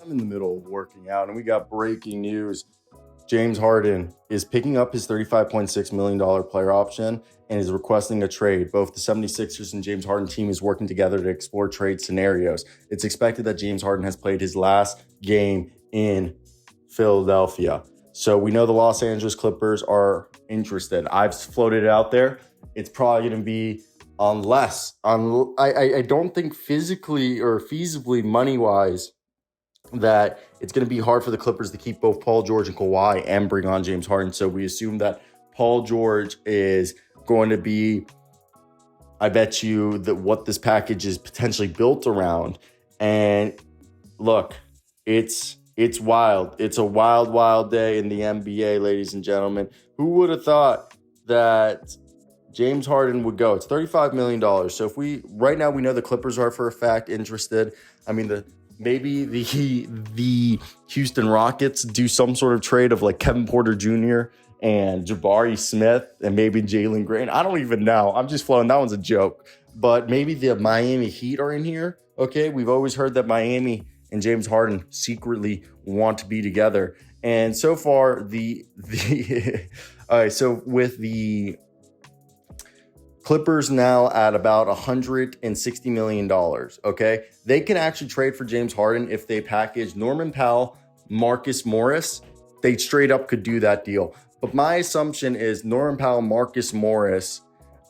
I'm in the middle of working out, and we got breaking news. James Harden is picking up his $35.6 million player option and is requesting a trade. Both the 76ers and James Harden team is working together to explore trade scenarios. It's expected that James Harden has played his last game in Philadelphia. So we know the Los Angeles Clippers are interested. I've floated it out there. It's probably going to be I don't think physically or feasibly money-wise that it's going to be hard for the Clippers to keep both Paul George and Kawhi and bring on James Harden. So we assume that Paul George is going to be, I bet you, that what this package is potentially built around. And look, it's wild. It's a wild, wild day in the NBA, ladies and gentlemen. Who would have thought that James Harden would go? It's $35 million. So if right now we know the Clippers are for a fact interested. I mean, maybe the Houston Rockets do some sort of trade of like Kevin Porter Jr. and Jabari Smith and maybe Jalen Green. I don't even know. I'm just flowing. That one's a joke. But maybe the Miami Heat are in here. Okay, we've always heard that Miami and James Harden secretly want to be together. And so far, all right, so with the Clippers now at about $160 million, okay? They can actually trade for James Harden if they package Norman Powell, Marcus Morris. They straight up could do that deal. But my assumption is Norman Powell, Marcus Morris,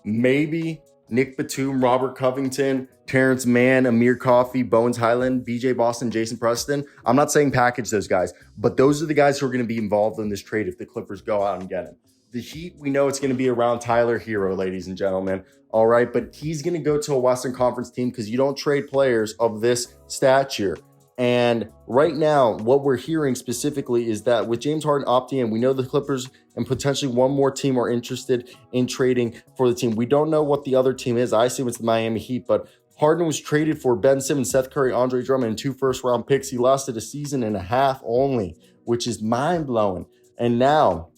maybe Nick Batum, Robert Covington, Terrence Mann, Amir Coffey, Bones Highland, BJ Boston, Jason Preston. I'm not saying package those guys, but those are the guys who are going to be involved in this trade if the Clippers go out and get him. The Heat, we know it's going to be around Tyler Hero, ladies and gentlemen. All right, but he's going to go to a Western Conference team because you don't trade players of this stature. And right now, what we're hearing specifically is that with James Harden opting in, we know the Clippers and potentially one more team are interested in trading for the team. We don't know what the other team is. I assume it's the Miami Heat, but Harden was traded for Ben Simmons, Seth Curry, Andre Drummond, and 2 first-round picks. He lasted a season and a half only, which is mind-blowing. And now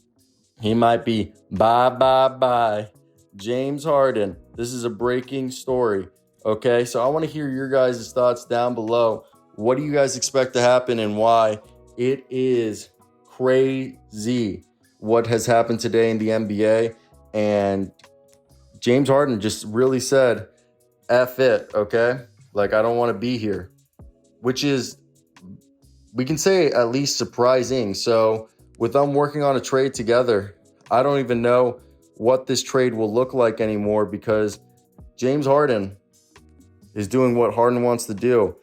he might be bye. James Harden. This is a breaking story. Okay, so I want to hear your guys' thoughts down below. What do you guys expect to happen and why? It is crazy what has happened today in the NBA. And James Harden just really said, F it, okay? Like, I don't want to be here. Which is, we can say, at least surprising. So with them working on a trade together, I don't even know what this trade will look like anymore because James Harden is doing what Harden wants to do.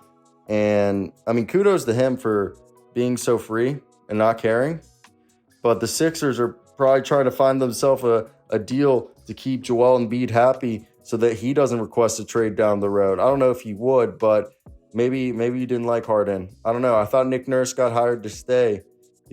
And, I mean, kudos to him for being so free and not caring. But the Sixers are probably trying to find themselves a deal to keep Joel Embiid happy so that he doesn't request a trade down the road. I don't know if he would, but maybe he didn't like Harden. I don't know. I thought Nick Nurse got hired to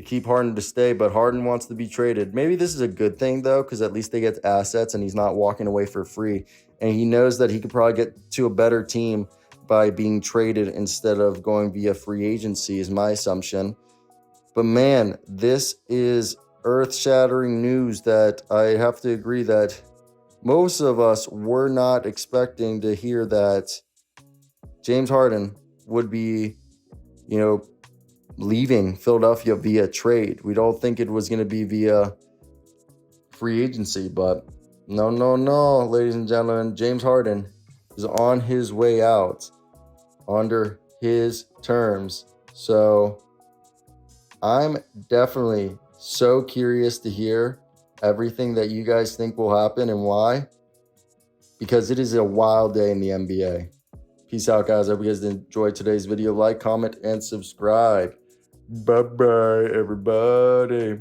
keep Harden to stay, but Harden wants to be traded. Maybe this is a good thing, though, because at least they get assets and he's not walking away for free. And he knows that he could probably get to a better team by being traded instead of going via free agency is my assumption. But man, this is earth-shattering news that I have to agree that most of us were not expecting to hear that James Harden would be, leaving Philadelphia via trade. We don't think it was going to be via free agency, but no, ladies and gentlemen, James Harden is on his way out under his terms. So I'm definitely so curious to hear everything that you guys think will happen and why, because it is a wild day in the NBA. Peace out, guys. I hope you guys enjoyed today's video. Like, comment, and subscribe. Bye-bye, everybody.